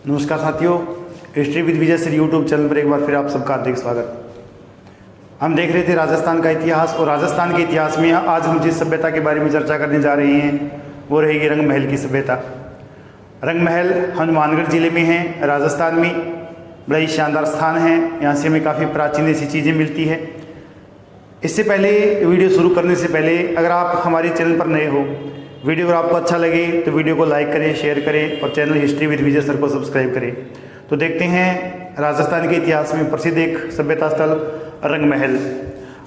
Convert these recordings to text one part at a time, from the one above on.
नमस्कार साथियों, history with Vijay sir YouTube channel पर एक बार फिर आप सबका हार्दिक स्वागत। हम देख रहे थे राजस्थान का इतिहास, और राजस्थान के इतिहास में आज हम जिस सभ्यता के बारे में चर्चा करने जा रहे हैं वो रहेगी रंग महल की सभ्यता। रंग महल हनुमानगढ़ ज़िले में है, राजस्थान में। बड़ा ही शानदार स्थान है, यहाँ से हमें काफ़ी प्राचीन ऐसी चीज़ें मिलती है। इससे पहले वीडियो शुरू करने से पहले अगर आप हमारे चैनल पर नए हो, वीडियो अगर आपको अच्छा लगे तो वीडियो को लाइक करें, शेयर करें और channel history with Vijay sir को सब्सक्राइब करें। तो देखते हैं राजस्थान के इतिहास में प्रसिद्ध एक सभ्यता स्थल रंग महल।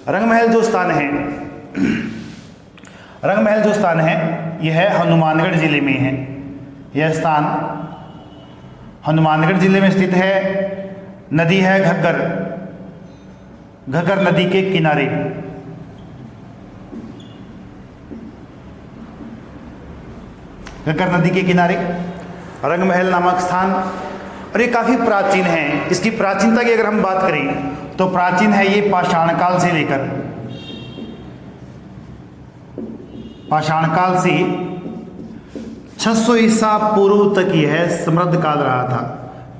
रंग महल जो स्थान है यह हनुमानगढ़ ज़िले में है। यह स्थान हनुमानगढ़ ज़िले में स्थित है। नदी है घग्गर, घग्गर नदी के किनारे। घग्गर नदी के किनारे रंग महल नामक स्थान, और ये काफ़ी प्राचीन है। इसकी प्राचीनता की अगर हम बात करें तो प्राचीन है ये पाषाण काल से लेकर 600 ईसा पूर्व तक यह समृद्ध काल रहा था।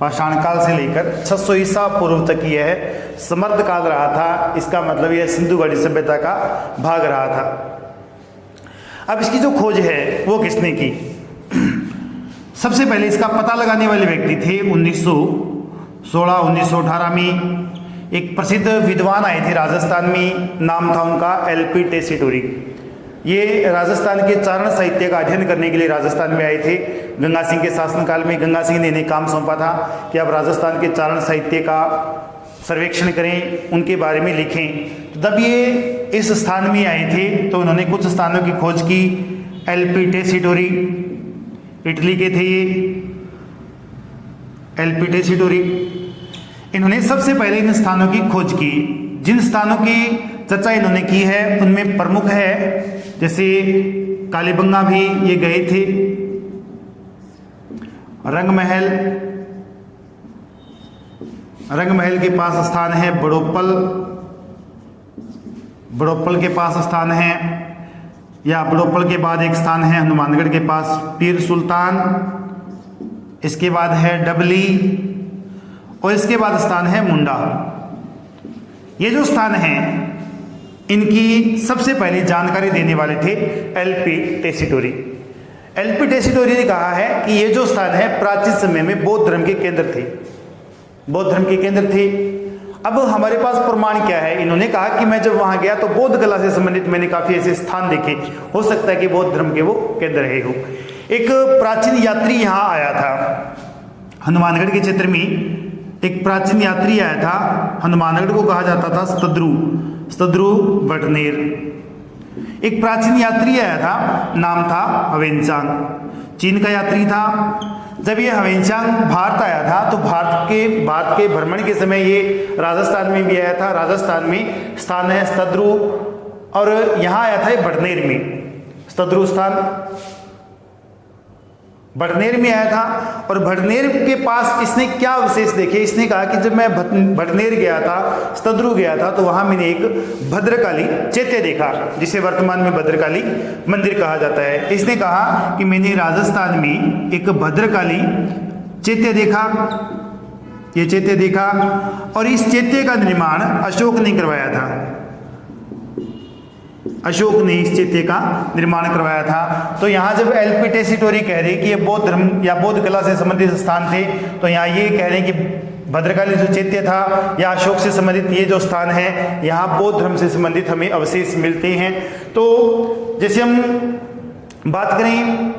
पाषाण काल से लेकर 600 ईसा पूर्व तक यह समृद्ध काल रहा था। इसका मतलब यह सिंधु घाटी सभ्यता का भाग रहा था। अब इसकी जो खोज है वो किसने की? सबसे पहले इसका पता लगाने वाले व्यक्ति थे 1916-1918 में एक प्रसिद्ध विद्वान आए थे राजस्थान में। नाम था उनका एलपी टेसीटोरी। ये राजस्थान के चारण साहित्य का अध्ययन करने के लिए राजस्थान में आए थे। गंगा सिंह के शासनकाल में गंगा सिंह ने इन्हें काम सौंपा था कि आप राजस्थान के चारण साहित्य का सर्वेक्षण करें, उनके बारे में लिखें। तो जब ये इस स्थान में आए थे तो उन्होंने कुछ स्थानों की खोज की। एलपी टेसीटोरी इटली के थे ये एलपी टेसीटोरी। इन्होंने सबसे पहले इन स्थानों की खोज की। जिन स्थानों की चर्चा इन्होंने की है उनमें प्रमुख है जैसे कालीबंगा भी ये गए थे, रंग महल के पास स्थान है बड़ोपल के पास स्थान है, या बड़ोपल के बाद एक स्थान है हनुमानगढ़ के पास पीर सुल्तान, इसके बाद है डबली, और इसके बाद स्थान है मुंडा। ये जो स्थान हैं इनकी सबसे पहले जानकारी देने वाले थे एलपी टेसीटोरी। एलपी टेसीटोरी ने कहा है कि ये जो स्थान है प्राचीन समय में बौद्ध धर्म के केंद्र थे। अब हमारे पास प्रमाण क्या है? इन्होंने कहा कि मैं जब वहां गया तो बौद्ध कला से संबंधित मैंने काफी ऐसे स्थान देखे, हो सकता है कि बौद्ध धर्म के वो केंद्र रहे हो। एक प्राचीन यात्री यहाँ आया था हनुमानगढ़ के क्षेत्र में। एक प्राचीन यात्री आया था, हनुमानगढ़ को कहा जाता था स्तद्रु बटनेर। एक प्राचीन यात्री आया था, नाम था हवेनचांग, चीन का यात्री था। जब ये हवेनचांग भारत आया था तो भारत के भ्रमण के समय ये राजस्थान में भी आया था। राजस्थान में स्थान है स्तद्रु, और यहाँ आया था ये बटनेर में। स्तद्रु स्थान बटनेर में आया था, और बटनेर के पास इसने क्या विशेष देखे? इसने कहा कि जब मैं बटनेर गया था, स्तद्रु गया था, तो वहां मैंने एक भद्रकाली चैत्य देखा, जिसे वर्तमान में भद्रकाली मंदिर कहा जाता है। इसने कहा कि मैंने राजस्थान में एक भद्रकाली चैत्य देखा, और इस चैत्य का निर्माण अशोक ने करवाया था। अशोक ने इस चैत्य का निर्माण करवाया था। तो यहाँ जब एलपी टेसीटोरी कह रहे कि ये बौद्ध धर्म या बौद्ध कला से संबंधित स्थान थे, तो यहाँ ये कह रहे हैं कि भद्रकाली जो चैत्य था या अशोक से संबंधित ये जो स्थान है, यहाँ बौद्ध धर्म से संबंधित हमें अवशेष मिलते हैं। तो जैसे हम बात करें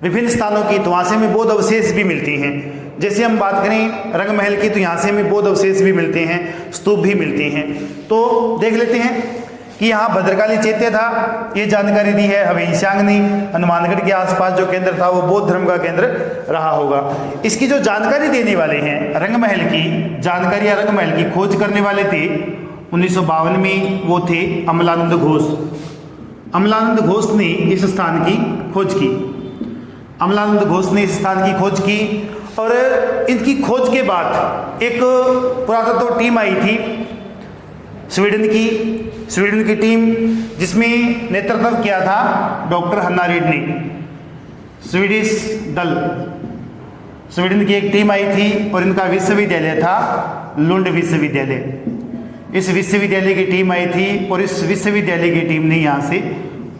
विभिन्न स्थानों की तो वहाँ से हमें बौद्ध अवशेष भी मिलती हैं। जैसे हम बात करें रंग महल की तो यहाँ से हमें बौद्ध अवशेष भी मिलते हैं, स्तूप भी मिलते हैं। तो देख लेते हैं कि यहाँ भद्रकाली चैत्य था, ये जानकारी दी है हवेनचांग ने। हनुमानगढ़ के आसपास जो केंद्र था वो बौद्ध धर्म का केंद्र रहा होगा। इसकी जो जानकारी देने वाले हैं रंग महल की जानकारी या रंग महल की खोज करने वाले थे 1952 में, वो थे अमलानंद घोष। अमलानंद घोष ने इस स्थान की खोज की। अमलानंद घोष ने इस स्थान की खोज की, और इनकी खोज के बाद एक पुरातत्व टीम आई थी स्वीडन की टीम, जिसमें नेतृत्व किया था डॉक्टर हन्ना रेड्डी ने। स्वीडिश दल स्वीडन की एक टीम आई थी और इनका विश्वविद्यालय था लुंड विश्वविद्यालय। इस विश्वविद्यालय की टीम आई थी और इस विश्वविद्यालय की टीम ने यहाँ से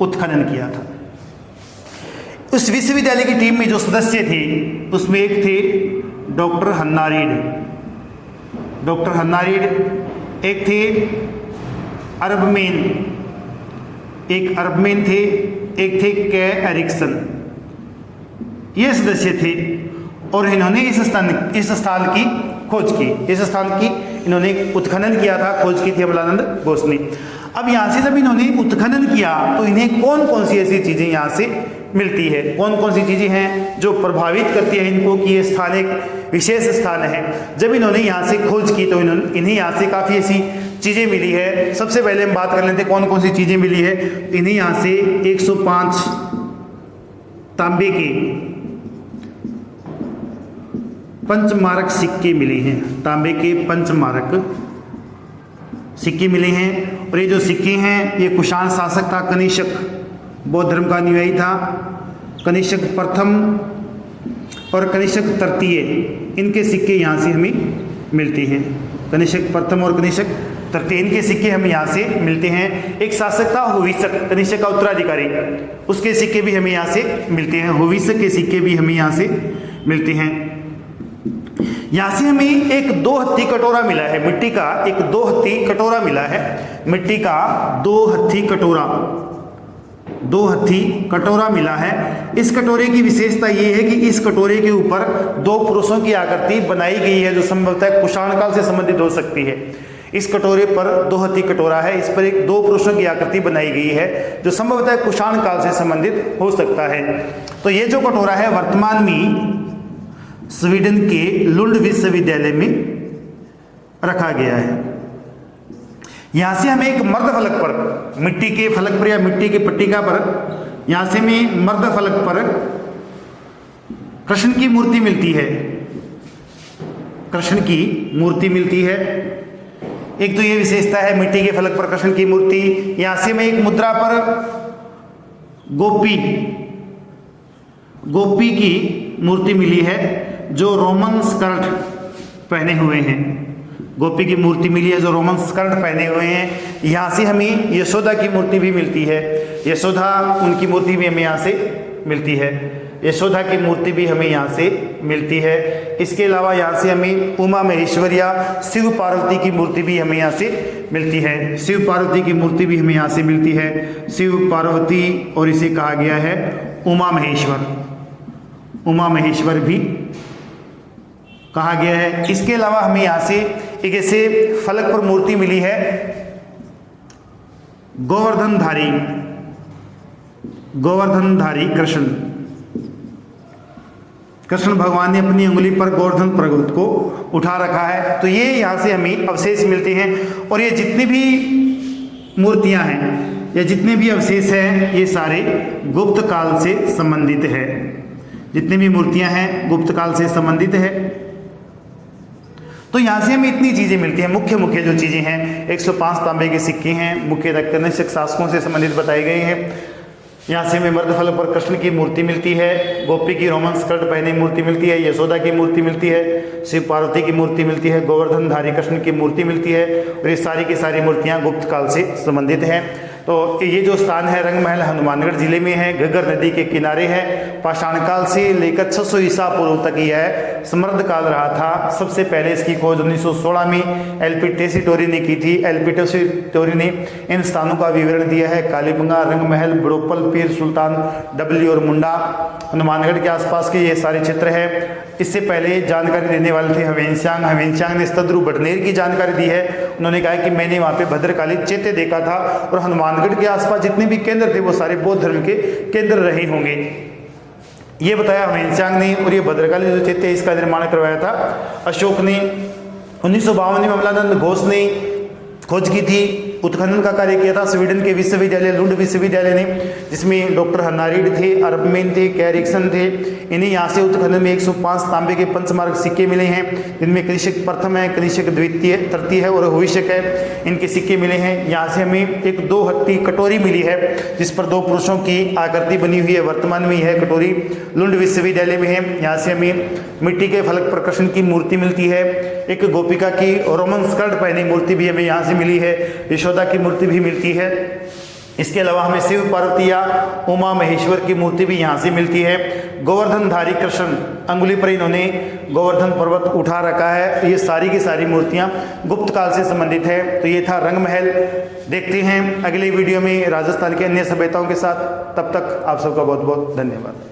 उत्खनन किया था। उस विश्वविद्यालय की टीम में जो सदस्य थे उसमें एक थे डॉक्टर हन्ना रीड, एक थे एक अरबमेन थे, एक थे के एरिक्सन। ये सदस्य थे और इन्होंने इस स्थान की खोज की, इस स्थान की इन्होंने उत्खनन किया था, खोज की थी अमलानंद घोष ने। अब यहाँ से जब इन्होंने उत्खनन किया तो इन्हें कौन कौन सी ऐसी चीज़ें यहाँ से मिलती है, कौन कौन सी चीज़ें हैं जो प्रभावित करती है इनको कि ये स्थान एक विशेष स्थान है। जब इन्होंने यहाँ से खोज की तो इन्हें यहाँ से काफ़ी ऐसी चीज़ें मिली है। सबसे पहले हम बात कर लेते हैं कौन कौन सी चीज़ें मिली है। इन्हें यहाँ से 105 तांबे के पंचमारक सिक्के मिले हैं, तांबे के पंचमारक सिक्के मिले हैं। और ये जो सिक्के हैं ये कुषाण शासक था कनिष्क, बौद्ध धर्म का अनुयायी था। कनिष्क प्रथम और कनिष्क तृतीय, इनके सिक्के यहाँ से हमें मिलते हैं। कनिष्क प्रथम और कनिष्क तृतीय, इनके सिक्के हमें यहाँ से मिलते हैं। एक शासक था हुविसक, कनिष्क का उत्तराधिकारी, उसके सिक्के भी हमें यहाँ से मिलते हैं। हुविसक के सिक्के भी हमें यहाँ से मिलते हैं। यहाँ से हमें एक 2 हत्थी कटोरा मिला है, मिट्टी का एक 2 हत्थी कटोरा मिला है, मिट्टी का 2 हत्थी कटोरा मिला है। इस कटोरे की विशेषता ये है कि इस कटोरे के ऊपर 2 पुरुषों की आकृति बनाई गई है जो संभवतः कुषाण काल से संबंधित हो सकती है। इस कटोरे पर 2 हत्थी कटोरा है, इस पर एक 2 पुरुषों की आकृति बनाई गई है जो संभवतः कुषाण काल से संबंधित हो सकता है। तो ये जो कटोरा है वर्तमान में स्वीडन के लुंड विश्वविद्यालय में रखा गया है। यहाँ से हमें एक मर्द फलक पर, मिट्टी के फलक पर या मिट्टी के पट्टिका पर, यहाँ से हमें मर्द फलक पर कृष्ण की मूर्ति मिलती है, कृष्ण की मूर्ति मिलती है। एक तो ये विशेषता है मिट्टी के फलक पर कृष्ण की मूर्ति। यहाँ से हमें एक मुद्रा पर गोपी की मूर्ति मिली है जो रोमन स्कर्ट पहने हुए हैं। गोपी की मूर्ति मिली है जो रोमन स्कर्ट पहने हुए हैं। यहाँ से हमें यशोदा की मूर्ति भी मिलती है, यशोदा उनकी मूर्ति भी हमें यहाँ से मिलती है, यशोदा की मूर्ति भी हमें यहाँ से मिलती है। इसके अलावा यहाँ से हमें उमा महेश्वर या शिव पार्वती की मूर्ति भी हमें यहाँ से मिलती है, शिव पार्वती की मूर्ति भी हमें यहाँ से मिलती है, शिव पार्वती, और इसे कहा गया है उमा महेश्वर भी कहा गया है। इसके अलावा हमें यहाँ से एक ऐसे फलक पर मूर्ति मिली है गोवर्धनधारी कृष्ण भगवान ने अपनी उंगली पर गोवर्धन पर्वत को उठा रखा है। तो ये यहाँ से हमें अवशेष मिलते हैं। और ये जितनी भी मूर्तियाँ हैं या जितने भी अवशेष हैं ये सारे गुप्त काल से संबंधित है, जितनी भी मूर्तियाँ हैं गुप्त काल से संबंधित है। तो यहाँ से हमें इतनी चीज़ें मिलती हैं। मुख्य जो चीज़ें हैं 105 तांबे के सिक्के हैं, मुख्यतः कनिष्क शासकों से संबंधित बताए गए हैं। यहाँ से हमें मर्दफल पर कृष्ण की मूर्ति मिलती है, गोपी की रोमन स्कर्ट पहने मूर्ति मिलती है, यशोदा की मूर्ति मिलती है, शिव पार्वती की मूर्ति मिलती है, गोवर्धनधारी कृष्ण की मूर्ति मिलती है। और ये सारी की सारी मूर्तियाँ गुप्त काल से संबंधित हैं। तो ये जो स्थान है रंगमहल हनुमानगढ़ जिले में है, घग्गर नदी के किनारे है। पाषाण काल से लेकर 600 ईसा पूर्व तक यह समृद्ध काल रहा था। सबसे पहले इसकी खोज 1916 में एलपी टेसीटोरी ने की थी। एलपी टेसीटोरी ने इन स्थानों का विवरण दिया है, कालीबंगा, रंगमहल, बड़ोपल, पीर सुल्तान, डबली और मुंडा, हनुमानगढ़ के आसपास के ये सारे क्षेत्र है। इससे पहले जानकारी देने वाले थे हवेनसांग ने स्तद्रु बटनेर की जानकारी दी है। उन्होंने कहा कि मैंने वहाँ पे भद्रकाली चैत्य देखा था और हनुमानगढ़ के आसपास जितने भी केंद्र थे वो सारे बौद्ध धर्म के केंद्र रहे होंगे, ये बताया हवेनसांग ने। और ये भद्रकाली जो चैत्य इसका निर्माण करवाया था अशोक ने। 1952 में अमलानंद घोष ने खोज की थी। उत्खनन का कार्य किया था स्वीडन के विश्वविद्यालय लुंड विश्वविद्यालय ने, जिसमें डॉक्टर हन्नारीड थे, अरबमेन थे, कैरिक्सन थे। इन्हें यहाँ से उत्खनन में 105 तांबे के पंचमार्क सिक्के मिले हैं, जिनमें कृषक प्रथम है, कृषक द्वितीय, तृतीय है और भविष्यक है, इनके सिक्के मिले हैं। यहाँ से हमें एक 2 हत्ती कटोरी मिली है जिस पर 2 पुरुषों की आकृति बनी हुई है, वर्तमान में यह कटोरी लुंड विश्वविद्यालय में है। यहाँ से हमें मिट्टी के फलक प्रकर्षण की मूर्ति मिलती है, एक गोपिका की रोमन स्कर्ट पहनी मूर्ति भी हमें यहाँ से मिली है, यशोदा की मूर्ति भी मिलती है। इसके अलावा हमें शिव पार्वती या उमा महेश्वर की मूर्ति भी यहाँ से मिलती है। गोवर्धनधारी कृष्ण, अंगुली पर इन्होंने गोवर्धन पर्वत उठा रखा है। ये सारी की सारी मूर्तियाँ गुप्त काल से संबंधित है। तो ये था रंग महल। देखते हैं अगली वीडियो में राजस्थान के अन्य सभ्यताओं के साथ। तब तक आप सबका बहुत बहुत धन्यवाद।